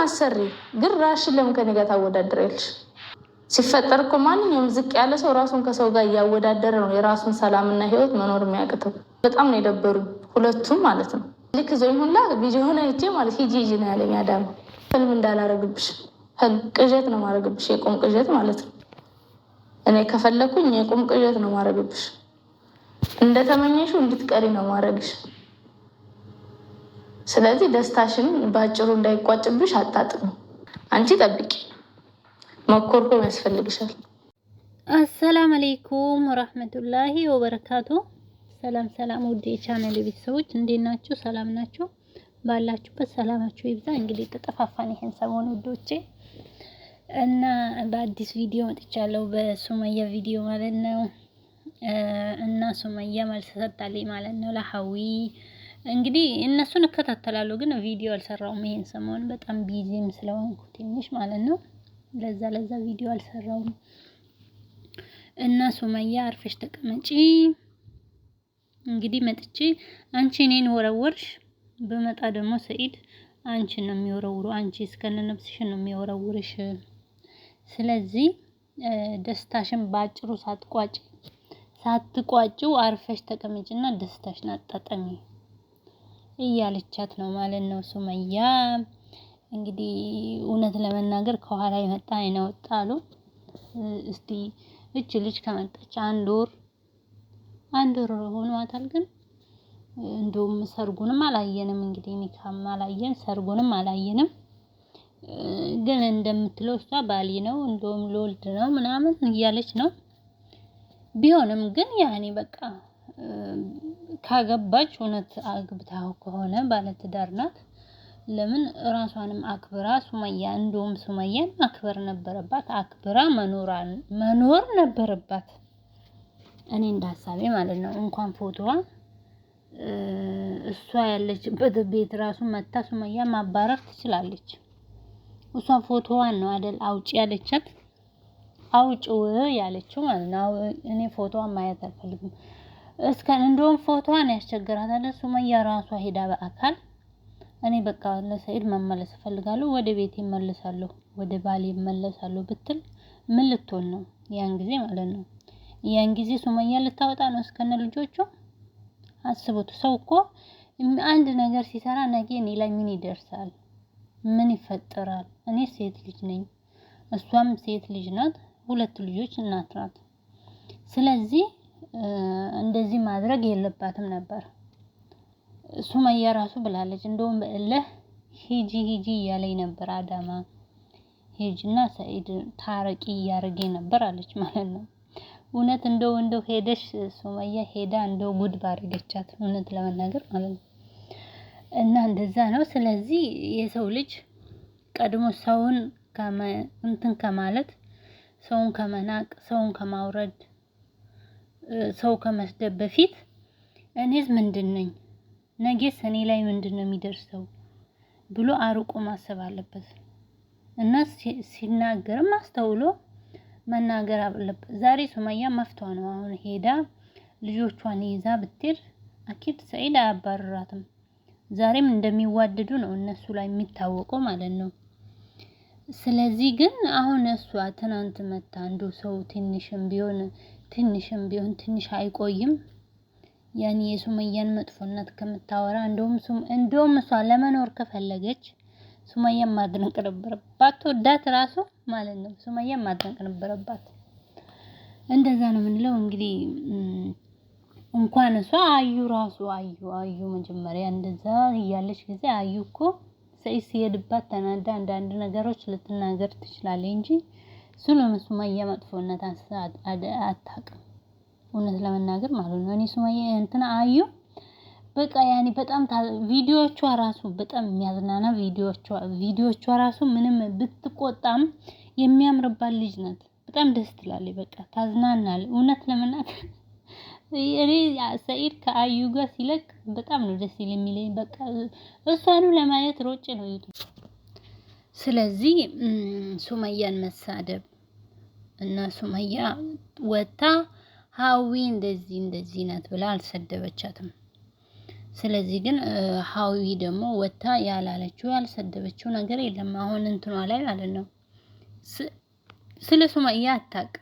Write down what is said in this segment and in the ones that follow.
አሰሪ ግን ራስሽን ለምን ከኔ ጋር ታወዳድሪያለሽ? ሲፈጠር እኮ ማንኛውም ዝቅ ያለ ሰው ራሱን ከሰው ጋር እያወዳደረ ነው የራሱን ሰላምና ህይወት መኖር የሚያቅተው። በጣም ነው የደበሩኝ ሁለቱም ማለት ነው። ልክ ዞኝ ሁላ ቪዲዮ ሆነ ሂጄ ማለት ሂጂ ነው ያለኝ አዳማ። ህልም እንዳላረግብሽ ህልም ቅዠት ነው ማረግብሽ፣ የቁም ቅዠት ማለት ነው። እኔ ከፈለኩኝ የቁም ቅዠት ነው ማረግብሽ፣ እንደተመኘሽው እንድትቀሪ ነው ማረግሽ። ስለዚህ ደስታሽን በአጭሩ እንዳይቋጭብሽ አጣጥም። አንቺ ጠብቂ፣ መኮርኮም ያስፈልግሻል። አሰላም አለይኩም ወራህመቱላሂ ወበረካቱ። ሰላም ሰላም፣ ውድ የቻናል ቤተሰቦች እንዴት ናችሁ? ሰላም ናችሁ? ባላችሁበት ሰላማችሁ ይብዛ። እንግዲህ ተጠፋፋን ይሄን ሰሞን ውዶቼ እና በአዲስ ቪዲዮ መጥቻለሁ፣ በሱመያ ቪዲዮ ማለት ነው። እና ሱመያ መልስ ሰጣለች ማለት ነው ለሀዊ። እንግዲህ እነሱን እከታተላለሁ ግን ቪዲዮ አልሰራውም ይሄን ሰሞን በጣም ቢዚም ስለሆንኩ ትንሽ ማለት ነው። ለዛ ቪዲዮ አልሰራውም። እና ሱመያ አርፈሽ ተቀመጪ። እንግዲህ መጥቼ አንቺ እኔን ወረወርሽ፣ በመጣ ደግሞ ሰኢድ አንቺ ነው የሚወረውሩ፣ አንቺ እስከነ ነፍስሽ ነው የሚወረውርሽ። ስለዚህ ደስታሽን ባጭሩ ሳትቋጪው አርፈሽ ተቀመጪና ደስታሽን አጣጣሚ እያለቻት ነው ማለት ነው ሱመያ። እንግዲህ እውነት ለመናገር ከኋላ የመጣ አይናወጣሉ። እስቲ እቺ ልጅ ከመጣች አንድ ወር ሆኗታል። ግን እንደውም ሰርጉንም አላየንም። እንግዲህ ኒካም አላየን፣ ሰርጉንም አላየንም። ግን እንደምትለው እሷ ባሊ ነው እንደውም ለወልድ ነው ምናምን እያለች ነው። ቢሆንም ግን ያኔ በቃ ካገባች እውነት አግብታው ከሆነ ባለትዳር ናት። ለምን ራሷንም አክብራ ሱመያ እንደውም ሱመያን ማክበር ነበረባት፣ አክብራ መኖር ነበረባት። እኔ እንዳሳቤ ማለት ነው። እንኳን ፎቶዋ እሷ ያለችበት ቤት ራሱ መታ ሱመያ ማባረር ትችላለች። እሷ ፎቶዋን ነው አይደል አውጪ ያለቻት፣ አውጪው ያለችው ማለት ነው። እኔ ፎቶዋን ማየት አልፈልግም። እንደውም ፎቶዋን ያስቸግራታል ሱመያ ራሷ ሄዳ በአካል እኔ በቃ ለሰኢድ መመለስ እፈልጋለሁ፣ ወደ ቤቴ እመለሳለሁ፣ ወደ ባሌ እመለሳለሁ ብትል ምን ልትሆን ነው? ያን ጊዜ ማለት ነው። ያን ጊዜ ሱመያ ልታወጣ ነው እስከነ ልጆቿ። አስቡት። ሰው እኮ አንድ ነገር ሲሰራ ነገ እኔ ላይ ምን ይደርሳል? ምን ይፈጠራል? እኔ ሴት ልጅ ነኝ፣ እሷም ሴት ልጅ ናት፣ ሁለት ልጆች እናት ናት። ስለዚህ እንደዚህ ማድረግ የለባትም ነበር። ሱመያ ራሱ ብላለች፣ እንደውም በእልህ ሂጂ እያለኝ ነበር አዳማ ሂጂና ሰኢድ ታረቂ እያረገኝ ነበር አለች ማለት ነው። እውነት እንደው ሄደሽ ሱመያ ሄዳ እንደው ጉድ ባረገቻት እውነት ለመናገር ማለት ነው። እና እንደዛ ነው። ስለዚህ የሰው ልጅ ቀድሞ ሰውን ከማለት፣ ሰውን ከመናቅ፣ ሰውን ከማውረድ፣ ሰው ከመስደብ በፊት እኔስ ምንድን ነኝ፣ ነገስ እኔ ላይ ምንድነው የሚደርሰው ብሎ አርቆ ማሰብ አለበት። እና ሲናገርም አስተውሎ መናገር አለበት። ዛሬ ሱመያ መፍቷ ነው። አሁን ሄዳ ልጆቿን ይዛ ብትሄድ አኪድ ሰኢድ አያባርራትም። ዛሬም እንደሚዋደዱ ነው እነሱ ላይ የሚታወቀው ማለት ነው። ስለዚህ ግን አሁን እሷ ትናንት መታ እንደው ሰው ትንሽም ቢሆን ትንሽ አይቆይም። ያኔ የሱመያን መጥፎነት ከምታወራ እንደውም እሷ ለመኖር ከፈለገች ሱመያን ማድነቅ ነበረባት። ወዳት ራሱ ማለት ነው ሱመያን ማድነቅ ነበረባት። እንደዛ ነው የምንለው እንግዲህ። እንኳን እሷ አዩ መጀመሪያ እንደዛ እያለች ጊዜ አዩ እኮ ሰኢድ ሲሄድባት ተናዳ አንዳንድ ነገሮች ልትናገር ትችላለች እንጂ ሱመያ መጥፎነት አታውቅም። እውነት ለመናገር ማለት ነው። እኔ ሱመያ አዩ በቃ ያኔ በጣም ቪዲዮቿ ራሱ በጣም የሚያዝናና ቪዲዮቿ ራሱ ምንም ብትቆጣም የሚያምርባት ልጅ ናት። በጣም ደስ ትላለች። በቃ ታዝናናል። እውነት ለመናገር እኔ ሰኢድ ከአዩ ጋር ሲለቅ በጣም ነው ደስ የሚለኝ። በቃ እሷኑ ለማየት ሮጬ ነው ዩቲዩብ። ስለዚህ ሱመያን መሳደብ እና ሱመያ ወታ ሀዊ እንደዚህ ናት ብላ አልሰደበቻትም። ስለዚህ ግን ሀዊ ደግሞ ወታ ያላለችው ያልሰደበችው ነገር የለም። አሁን እንትኗ ላይ ማለት ነው ስለ ሱመያ አታውቅ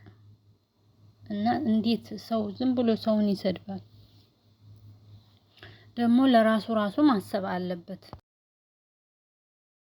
እና እንዴት ሰው ዝም ብሎ ሰውን ይሰድባል? ደግሞ ለራሱ ማሰብ አለበት።